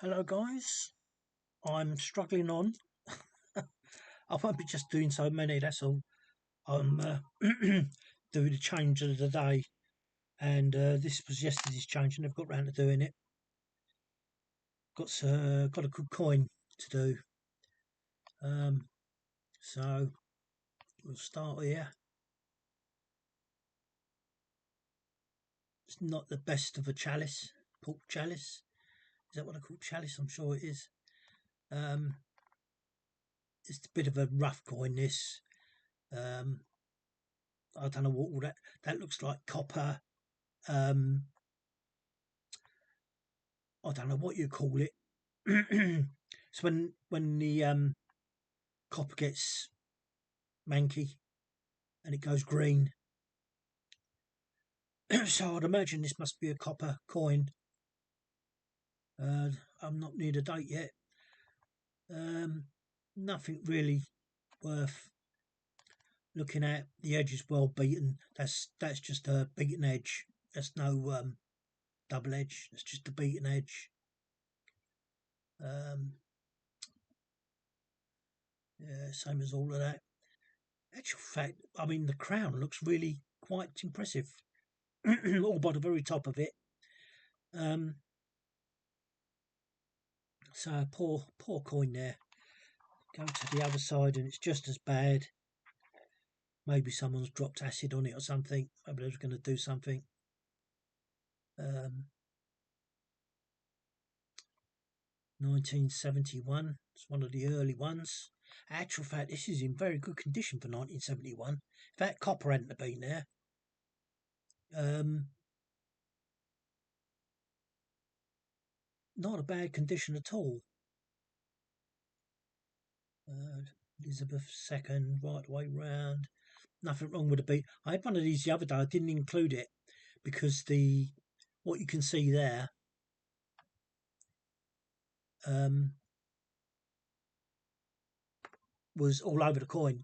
Hello guys, I'm struggling on. I won't be just doing so many, that's all. I'm doing the change of the day, and this was yesterday's change and I've got round to doing it. Got a good coin to do. Um, so we'll start here. It's not the best of a chalice, pork chalice. Is that what I call chalice? I'm sure it is. Um, it's a bit of a rough coin, this. Um, I don't know what all that looks like. Copper. Um, I don't know what you call it. So when the copper gets manky and it goes green, so I'd imagine this must be a copper coin. I'm not near the date yet. Um, Nothing really worth looking at. The edge is well beaten. That's just a beaten edge. That's no double edge. That's just a beaten edge. Um, yeah, same as all of that. Actual fact, I mean the crown looks really quite impressive, all by the very top of it. Um, so poor coin there. Go to the other side and it's just as bad. Maybe someone's dropped acid on it or something. Maybe they was going to do something. Um, 1971. It's one of the early ones. Actual fact, this is in very good condition for 1971. If that copper hadn't been there, um, not a bad condition at all. Uh, Elizabeth II, right way round. Nothing wrong with the beat. I had one of these the other day. I didn't include it because what you can see there um, was all over the coin,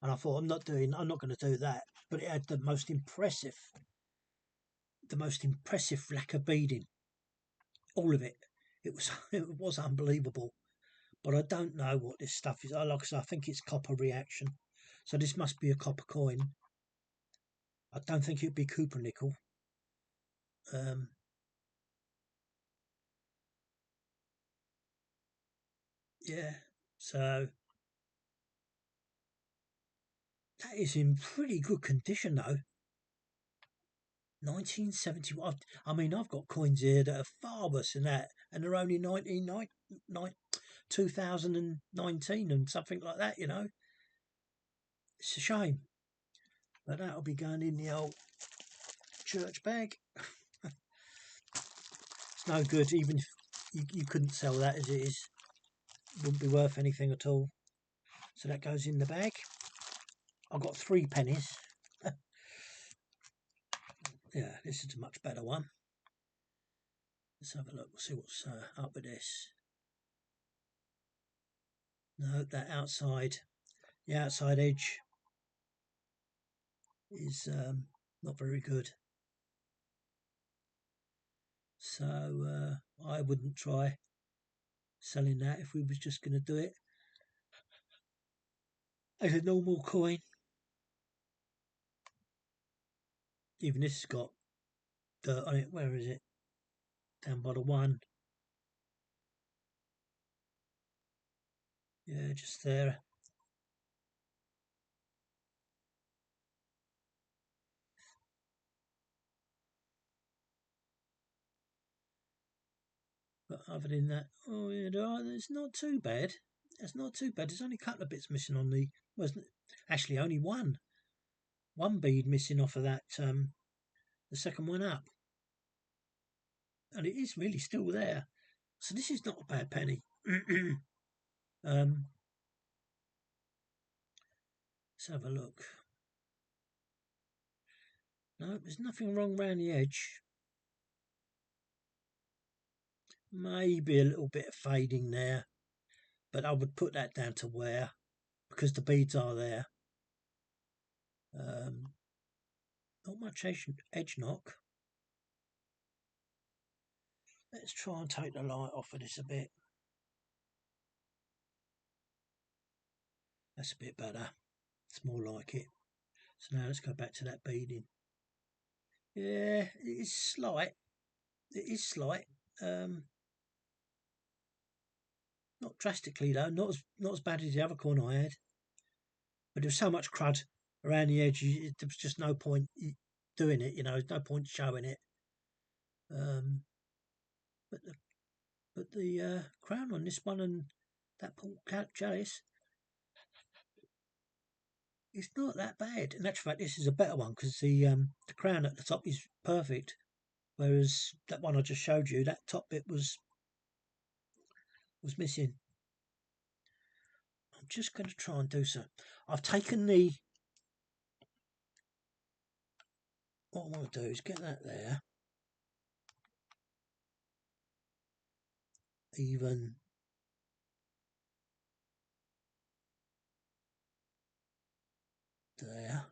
and I thought I'm not going to do that. But it had the most impressive lack of beading, all of it. It was it was unbelievable. But I don't know what this stuff is. Like I said, I think it's copper reaction, so this must be a copper coin. I don't think it'd be Cooper nickel. Um, yeah, so that is in pretty good condition though. 1971. I mean, I've got coins here that are far worse than that, and they're only 2019 and something like that. It's a shame, but that'll be going in the old church bag. It's no good, even if you couldn't sell that as it is. It wouldn't be worth anything at all. So that goes in the bag. I've got 3 pennies. Yeah, this is a much better one. Let's have a look. We'll see what's up with this. No, the outside edge is not very good. So I wouldn't try selling that if we was just going to do it as a normal coin. Even this has got dirt on it. Where is it? Down by the one. Yeah, just there. But other than that, oh yeah, it's not too bad. It's not too bad. There's only a couple of bits missing on the. Well, actually, only one bead missing off of that. The second one up, and it is really still there. So this is not a bad penny. um, let's have a look. No, there's nothing wrong round the edge. Maybe a little bit of fading there, but I would put that down to wear because the beads are there. Um, Not much edge knock. Let's try and take the light off of this a bit. That's a bit better. It's more like it. So now let's go back to that beading. Yeah, it is slight. It is slight. Not drastically though. Not as bad as the other corner I had. But there was so much crud around the edge. There was just no point doing it. You know, no point showing it. But the crown on this one and that pork chalice, it's not that bad. In actual fact, this is a better one because the crown at the top is perfect, whereas that one I just showed you, that top bit was missing. I'm just going to try and do so. I've taken the. What I want to do is get that there, even there.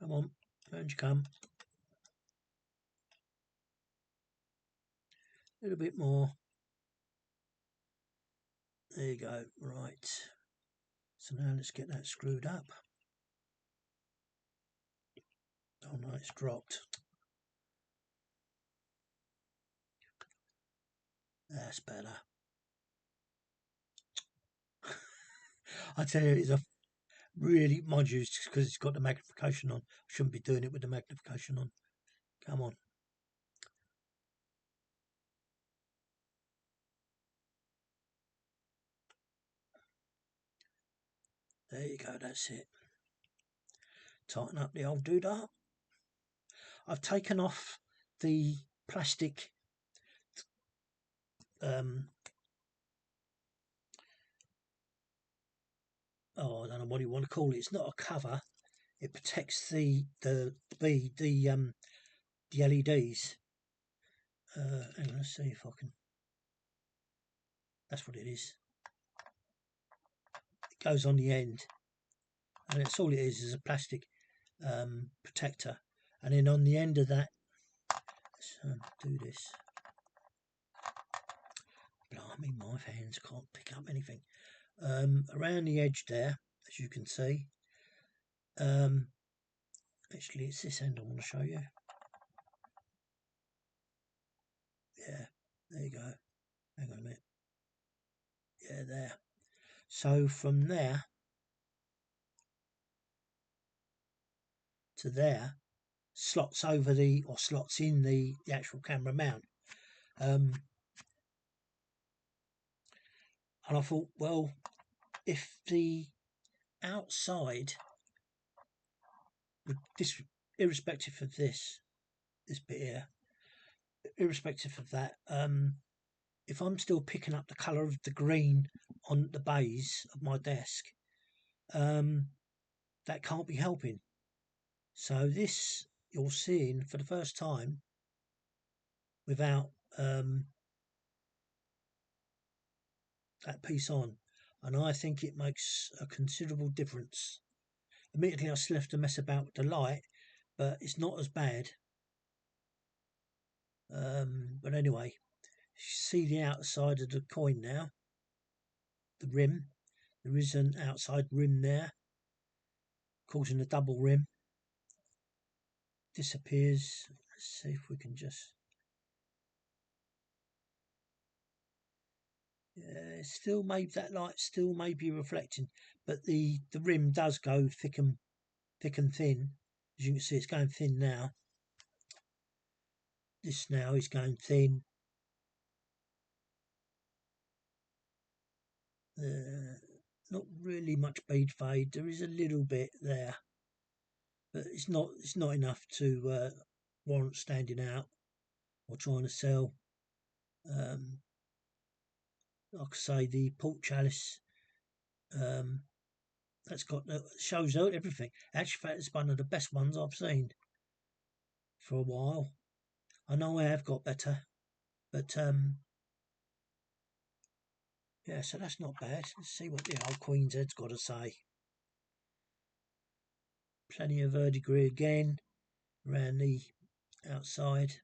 Come on, round you come. A little bit more. There you go. Right. So now let's get that screwed up. Oh no, it's dropped. That's better. I tell you, it's a really, mind you, just because it's got the magnification on. I shouldn't be doing it with the magnification on. Come on. There you go, that's it. Tighten up the old doodah. I've taken off the plastic I don't know what you want to call it. It's not a cover. It protects the LEDs. Hang on, let's see if I can. That's what it is. It goes on the end, and that's all it is a plastic protector. And then on the end of that, let's do this. Blimey, my hands can't pick up anything. Around the edge there, as you can see. Actually, it's this end I want to show you. Yeah, there you go. Hang on a minute. Yeah, there. So from there to there, slots over slots in the actual camera mount. And I thought, well, if the outside, this, irrespective of this bit here, irrespective of that, if I'm still picking up the colour of the green on the base of my desk, that can't be helping. So this you're seeing for the first time without that piece on, and I think it makes a considerable difference. Admittedly, I still have to mess about with the light, but it's not as bad. But anyway, you see the outside of the coin now, the rim. There is an outside rim there, causing a double rim. Disappears. Let's see if we can just. Yeah, still maybe that light still may be reflecting, but the rim does go thick and thin. As you can see, it's going thin now. This now is going thin. Not really much bead fade. There is a little bit there, but it's not enough to warrant standing out or trying to sell. Like I say, the pork chalice that's got shows out everything. Actually, it's one of the best ones I've seen for a while. I know I have got better, but yeah. So that's not bad. Let's see what the old Queen's Head's got to say. Plenty of verdigris again around the outside.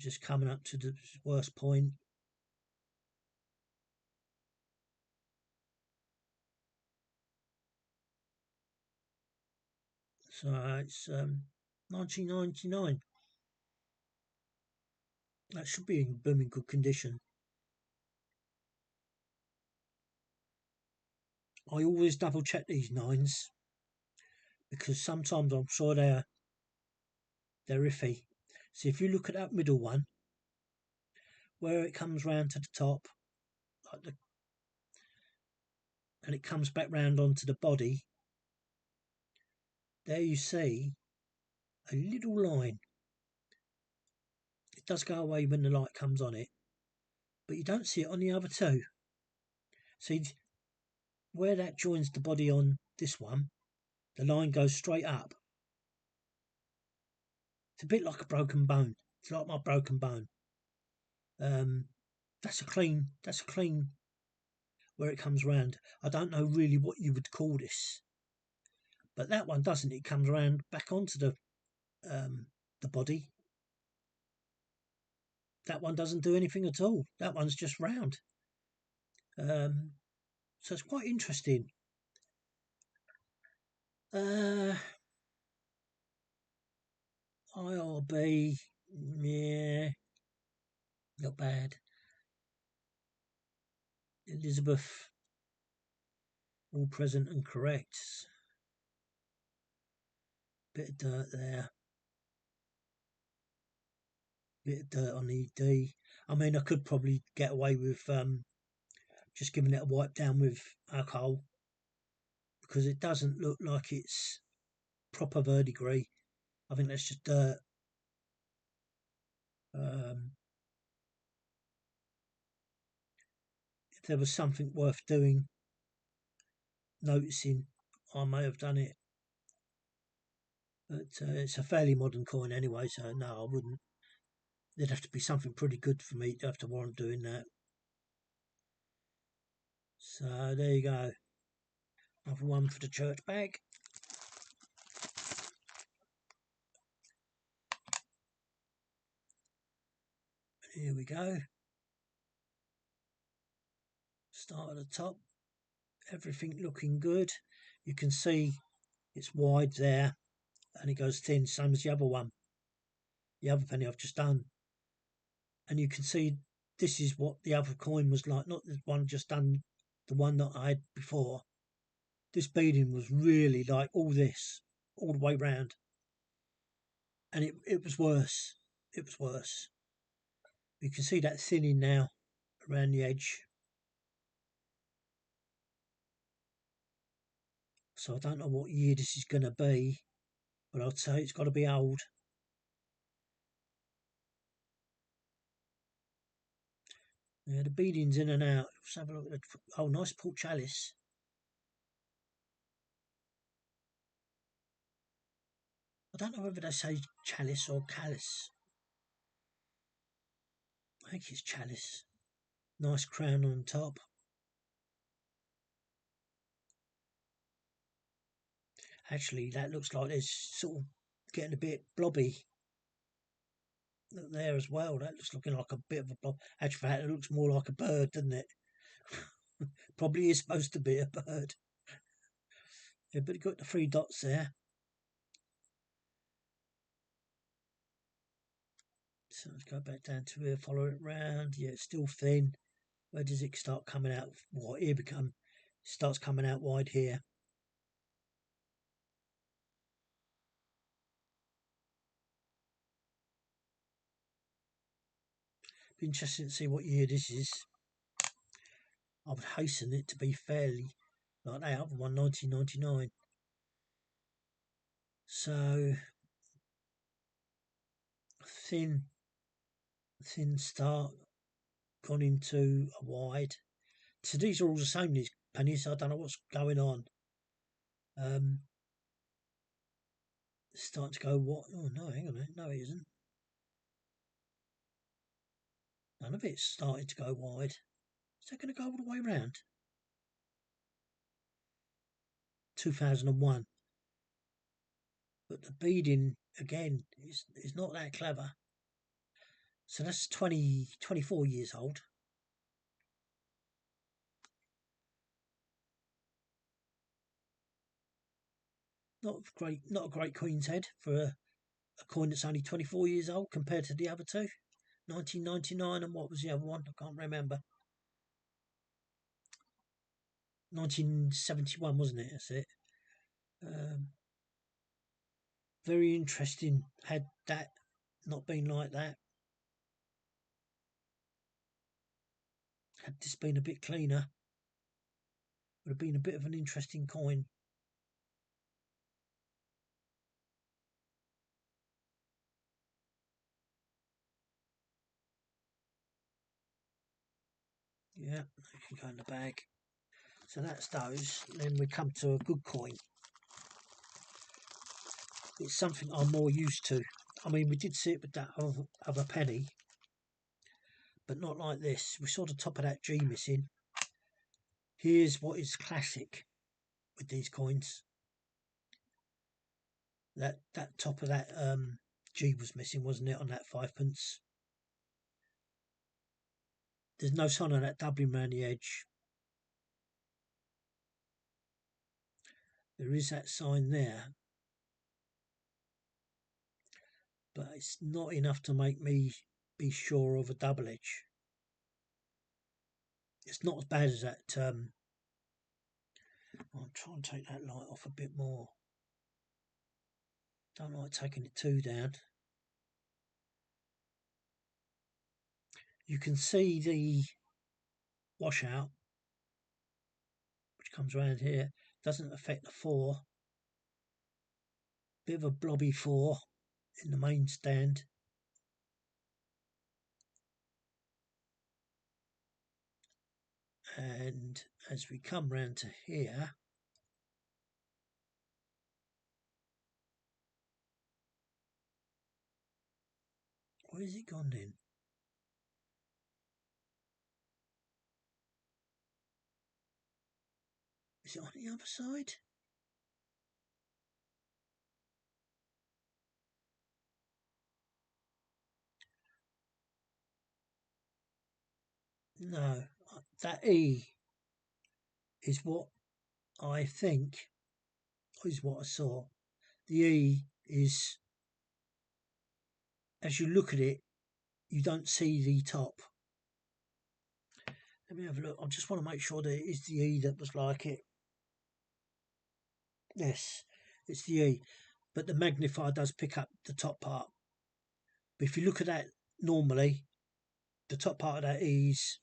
Just coming up to the worst point. So it's 1999. That should be in blooming good condition. I always double check these nines because sometimes I'm sure they're iffy. So if you look at that middle one, where it comes round to the top, and it comes back round onto the body, there you see a little line. It does go away when the light comes on it, but you don't see it on the other two. See where that joins the body on this one, the line goes straight up. It's a bit like a broken bone. It's like my broken bone. That's a clean where it comes round. I don't know really what you would call this, but that one doesn't. It comes around back onto the body. That one doesn't do anything at all. That one's just round. So it's quite interesting. IRB, yeah, not bad. Elizabeth, all present and correct. Bit of dirt there. Bit of dirt on ED. I mean, I could probably get away with just giving it a wipe down with alcohol because it doesn't look like it's proper verdigris. I think that's just dirt. If there was something worth doing, noticing, I may have done it. But it's a fairly modern coin anyway, so no, I wouldn't. There'd have to be something pretty good for me to have to warrant doing that. So there you go. Another one for the church bag. Here we go. Start at the top. Everything looking good. You can see it's wide there and it goes thin, same as the other one. The other penny I've just done. And you can see this is what the other coin was like, not the one just done, the one that I had before. This beading was really like all this, all the way round. And it was worse. It was worse. You can see that thinning now around the edge. So I don't know what year this is going to be, but I'd say it's got to be old. Yeah, the beading's in and out. Let's have a look at the... Oh, nice port chalice. I don't know whether they say chalice or callus. I think it's chalice. Nice crown on top. Actually, that looks like it's sort of getting a bit blobby. Look there as well. That looks looking like a bit of a blob. Actually, it looks more like a bird, doesn't it? Probably is supposed to be a bird. Yeah, but you've got the 3 dots there. So let's go back down to here, follow it round. Yeah, it's still thin. Where does it start coming out? Well, here starts coming out wide here. Be interesting to see what year this is. I would hasten it to be fairly like that other one, 1999. So thin start, gone into a wide. So these are all the same, these pennies. I don't know what's going on. It's starting to go what? Oh no, hang on a minute. No, it isn't. None of it's starting to go wide. Is that going to go all the way round? 2001. but the beading again is not that clever. So that's 24 years old. Not a great Queen's head for a coin that's only 24 years old compared to the other two. 1999, and what was the other one? I can't remember. 1971, wasn't it? That's it. Very interesting. Had that not been like that, had this been a bit cleaner, would have been a bit of an interesting coin. Yeah, they can go in the bag. So that's those. Then we come to a good coin. It's something I'm more used to. I mean, we did see it with that of a penny, but not like this. We saw the top of that G missing. Here's what is classic with these coins. That top of that G was missing, wasn't it, on that 5p? There's no sign of that doubling around the edge. There is that sign there, but it's not enough to make me be sure of a double edge. It's not as bad as that. I'll try and take that light off a bit more. Don't like taking it too down. You can see the washout, which comes around here. Doesn't affect the 4. Bit of a blobby 4 in the main stand. And as we come round to here, where's it gone then? Is it on the other side? No, that E is what I think is what I saw. The E is, as you look at it, you don't see the top. Let me have a look. I just want to make sure that it is the E that was like it. Yes, it's the E. But the magnifier does pick up the top part. But if you look at that normally, the top part of that E's,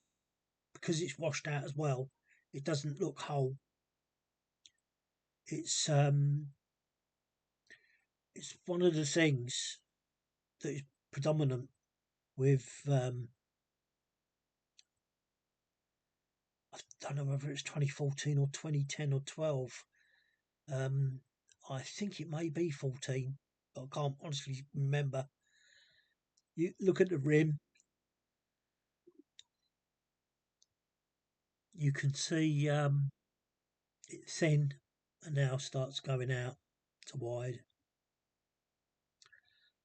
because it's washed out as well, it doesn't look whole. It's one of the things that is predominant with I don't know whether it's 2014 or 2010 or 12. I think it may be 14, but I can't honestly remember. You look at the rim, you can see it's thin and now starts going out to wide.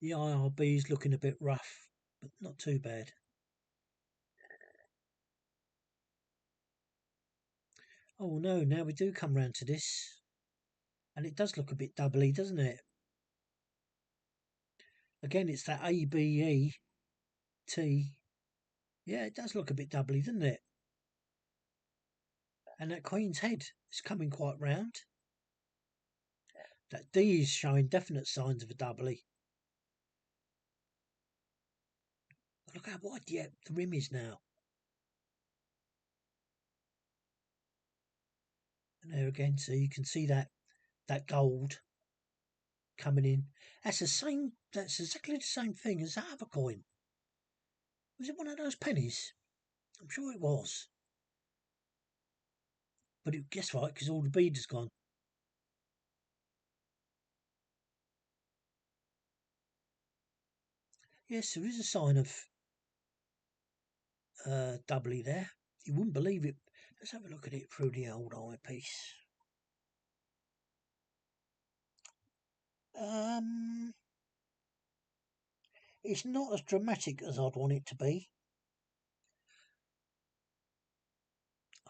The IRB is looking a bit rough, but not too bad. Oh no, now we do come round to this. And it does look a bit doubly, doesn't it? Again, it's that ABET. Yeah, it does look a bit doubly, doesn't it? And that Queen's head is coming quite round. That D is showing definite signs of a doubly. Look how wide the rim is now. And there again, so you can see that gold coming in. That's exactly the same thing as that other coin. Was it one of those pennies? I'm sure it was. But guess what? Because all the bead has gone. Yes, there is a sign of doubly there. You wouldn't believe it. Let's have a look at it through the old eyepiece. It's not as dramatic as I'd want it to be.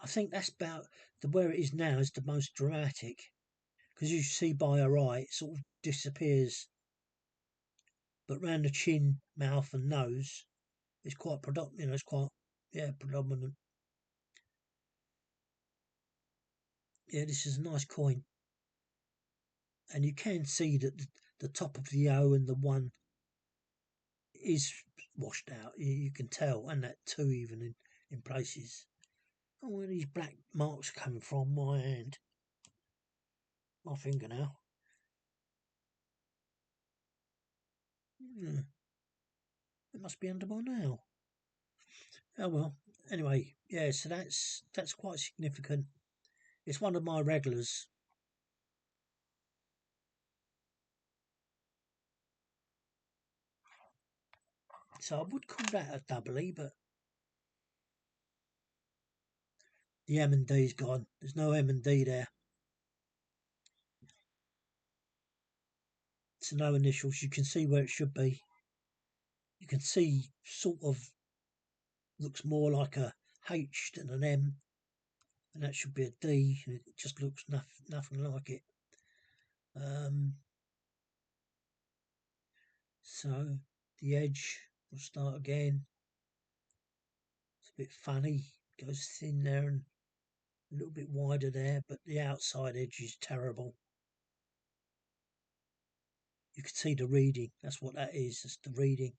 I think that's about where it is now is the most dramatic, because you see by her eye it sort of disappears, but round the chin, mouth, and nose, it's quite predominant. You know, it's quite predominant. Yeah, this is a nice coin, and you can see that the top of the O and the 1 is washed out. You can tell, and that 2 even in places. Oh, where these black marks coming from? My hand, my fingernail. It must be under my nail. Oh well. Anyway, yeah. So that's quite significant. It's one of my regulars. So I would call that a double E, but the M and D's gone. There's no M and D there. So no initials. You can see where it should be. You can see sort of looks more like a H than an M, and that should be a D. And it just looks nothing like it. So the edge will start again. It's a bit funny. Goes thin there and a little bit wider there, but the outside edge is terrible. You can see the reading. That's what that is. It's the reading.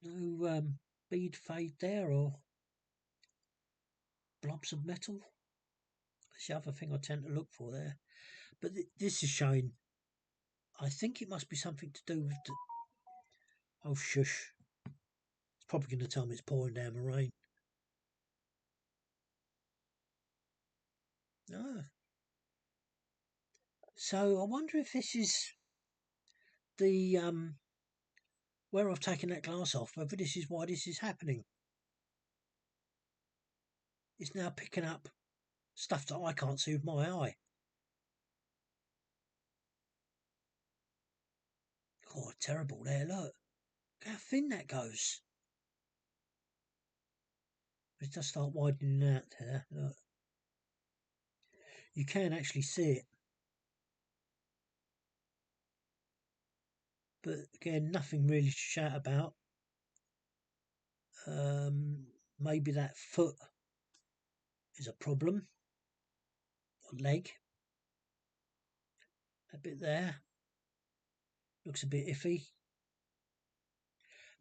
No bead fade there or blobs of metal. That's the other thing I tend to look for there. But this is showing. I think it must be something to do with the. Oh shush! It's probably going to tell me it's pouring down the rain. Ah. So I wonder if this is the where I've taken that glass off. Whether this is why this is happening. It's now picking up stuff that I can't see with my eye. Oh, terrible there, look how thin that goes. It does start widening out there, look. You can actually see it. But again, nothing really to shout about. Maybe that foot is a problem. Or leg. That bit there. Looks a bit iffy.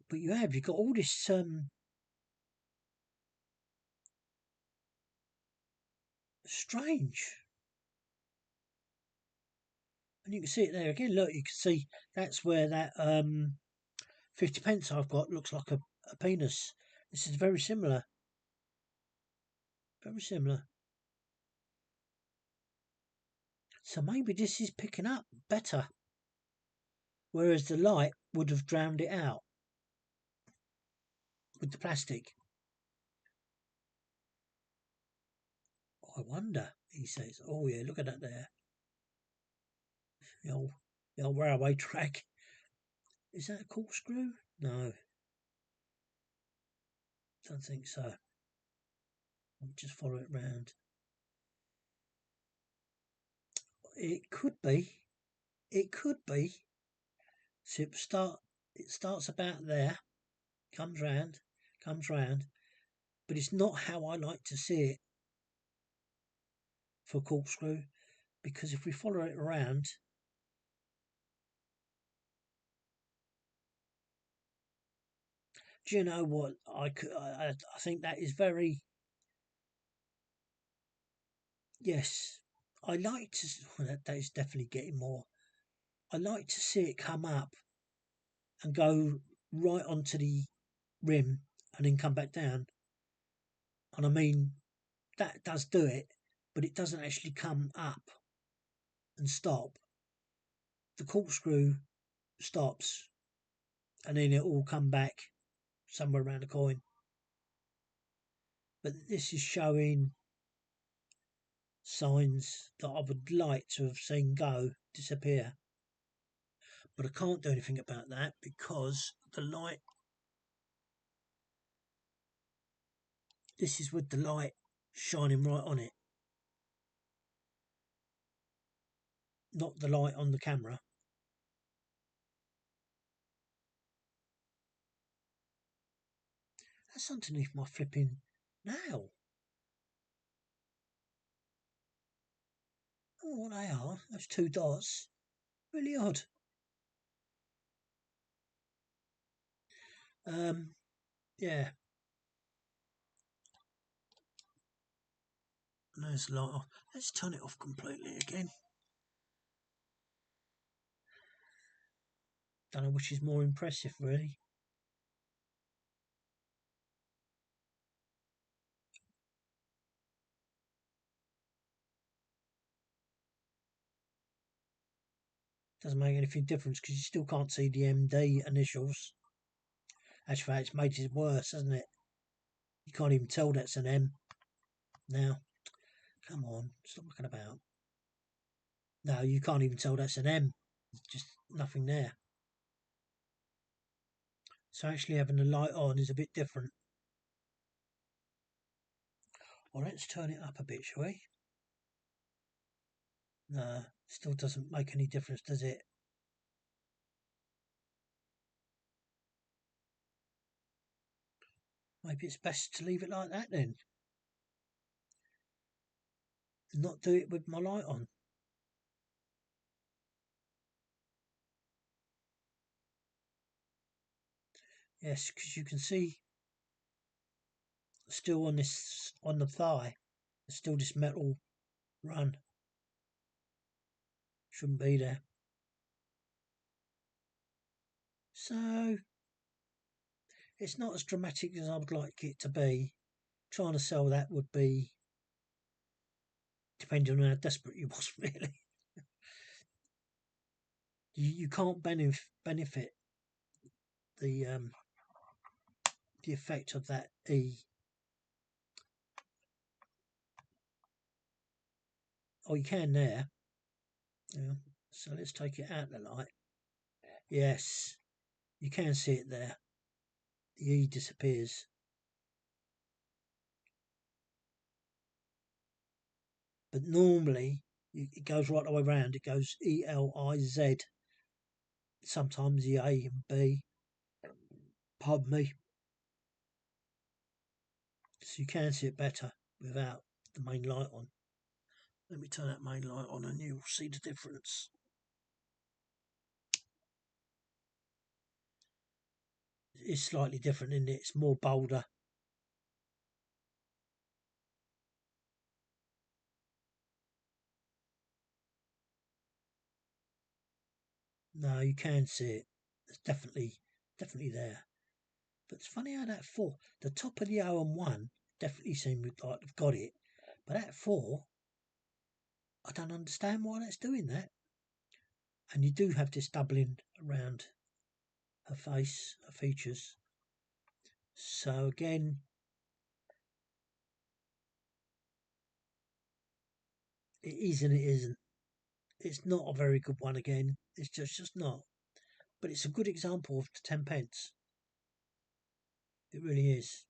But you've got all this strange. And you can see it there again. Look, you can see that's where that 50 pence I've got looks like a penis. This is very similar. Very similar. So maybe this is picking up better. Whereas the light would have drowned it out with the plastic. I wonder, he says. Oh yeah, look at that there. The old railway track. Is that a corkscrew? No. Don't think so. I'll just follow it round. It could be. It could be. So it starts about there, comes round, but it's not how I like to see it for corkscrew, because if we follow it around, do you know what I think that is very. Yes, I like to. Well, that is definitely getting more. I like to see it come up and go right onto the rim and then come back down. And I mean, that does do it, but it doesn't actually come up and stop. The corkscrew stops and then it all come back somewhere around the coin. But this is showing signs that I would like to have seen disappear. But I can't do anything about that because the light, this is with the light shining right on it, not the light on the camera. That's underneath my flipping nail. Oh, what they are, those two dots. Really odd. Yeah. There's the light off. Let's turn it off completely again. Don't know which is more impressive, really. Doesn't make anything difference because you still can't see the MD initials. Actually, it's made it worse, hasn't it? You can't even tell that's an M now. Come on, stop looking about. No, you can't even tell that's an M. Just nothing there. So actually having the light on is a bit different. Well, let's turn it up a bit, shall we? No, still doesn't make any difference, does it? Maybe it's best to leave it like that then. Not do it with my light on. Yes, because you can see still on the thigh, there's still this metal run. Shouldn't be there. So it's not as dramatic as I would like it to be. Trying to sell that would be depending on how desperate you was, really. You can't benefit the effect of that E. Oh, you can there. Yeah. So let's take it out of the light. Yes, you can see it there. The E disappears. But normally it goes right the way around. It goes ELIZ. Sometimes the A and B. Pardon me. So you can see it better without the main light on. Let me turn that main light on and you'll see the difference. It's slightly different, isn't it? It's more bolder. No, you can see it. It's definitely there. But it's funny how that 4, the top of the O and 1 definitely seem like they've got it. But that 4, I don't understand why that's doing that. And you do have this doubling around her face, her features. So again, it is and it isn't. It's not a very good one again. It's just not. But it's a good example of the 10 pence. It really is.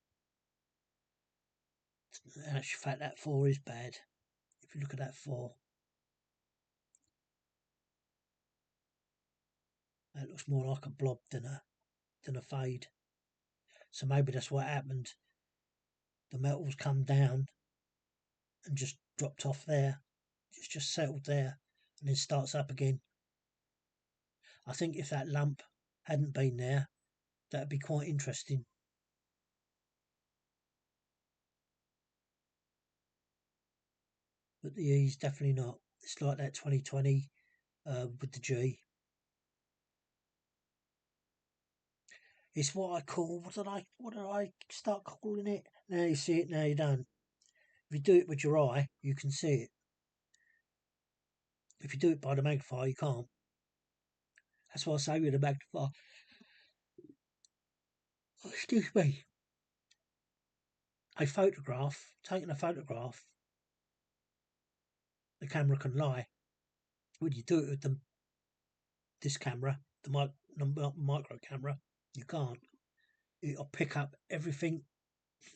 In actual fact, that 4 is bad. If you look at that 4, that looks more like a blob than a fade. So maybe that's what happened. The metal's come down and just dropped off there. It's just settled there and then starts up again. I think if that lump hadn't been there, that'd be quite interesting. But the E's definitely not. It's like that 2020 with the G. It's what I call, what did I start calling it? Now you see it, now you don't. If you do it with your eye, you can see it. If you do it by the magnifier, you can't. That's what I say with the magnifier. Oh, excuse me. Taking a photograph the camera can lie. When you do it with this camera, the micro camera, you can't. It'll pick up everything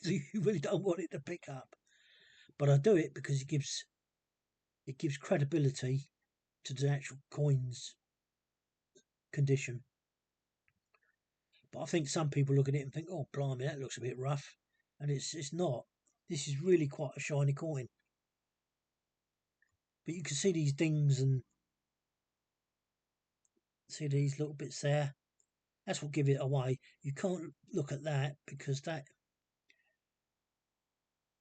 you really don't want it to pick up. But I do it because it gives credibility to the actual coin's condition. But I think some people look at it and think, oh, blimey, that looks a bit rough. And it's not. This is really quite a shiny coin. But you can see these dings and see these little bits there. That's what give it away. You can't look at that because that...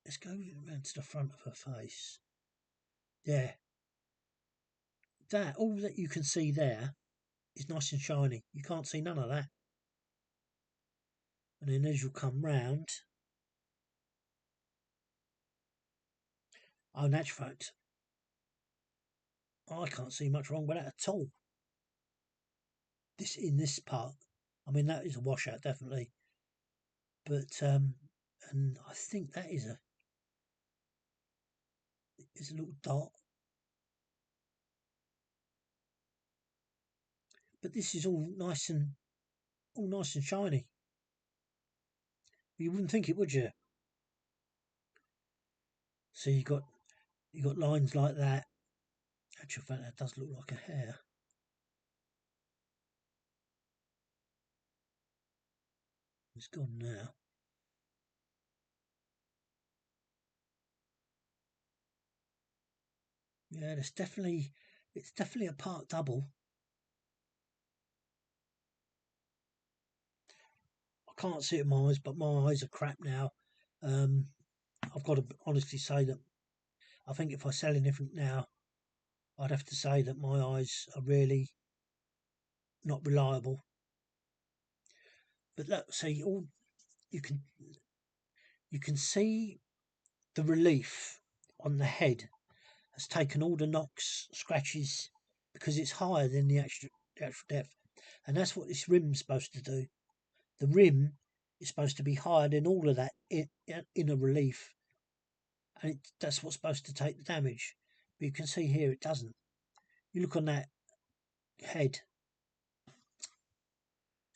Let's go around to the front of her face. Yeah. That, all that you can see there is nice and shiny. You can't see none of that. And then as you come round... Oh, in actual fact, I can't see much wrong with that at all. In this part, I mean, that is a washout, definitely. But and I think that is a little dot. But this is all nice and shiny. You wouldn't think it, would you? So you got lines like that. Actual fact, that does look like a hair. It's gone now. Yeah, it's definitely a part double. I can't see it with my eyes, but my eyes are crap now. I've got to honestly say that I think if I sell anything now, I'd have to say that my eyes are really not reliable. But look, see, all you can see the relief on the head has taken all the knocks, scratches, because it's higher than the actual depth, and that's what this rim's supposed to do. The rim is supposed to be higher than all of that inner relief, and that's what's supposed to take the damage. But you can see here it doesn't. You look on that head.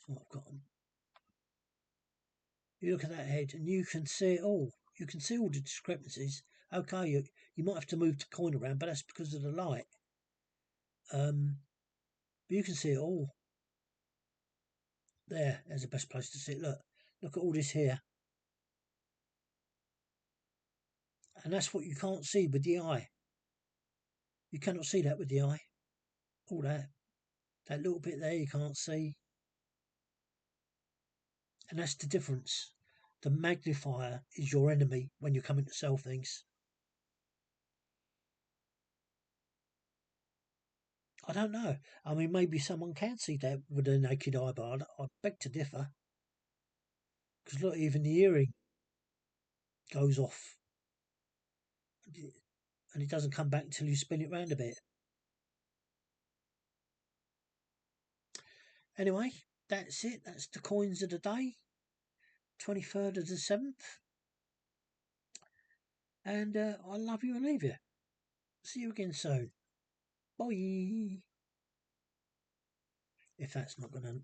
So I've got 'em. You look at that head and you can see it all. You can see all the discrepancies. Okay, you might have to move the coin around, but that's because of the light. But you can see it all. There's the best place to see it. Look at all this here. And that's what you can't see with the eye. You cannot see that with the eye. All that little bit there you can't see. And that's the difference. The magnifier is your enemy when you're coming to sell things. I don't know. I mean, maybe someone can see that with a naked eye, but I beg to differ. Because look, even the earring goes off. And it doesn't come back until you spin it round a bit. Anyway, that's it. That's the coins of the day. 23rd of the 7th. And I love you and leave you. See you again soon. Bye. If that's not going to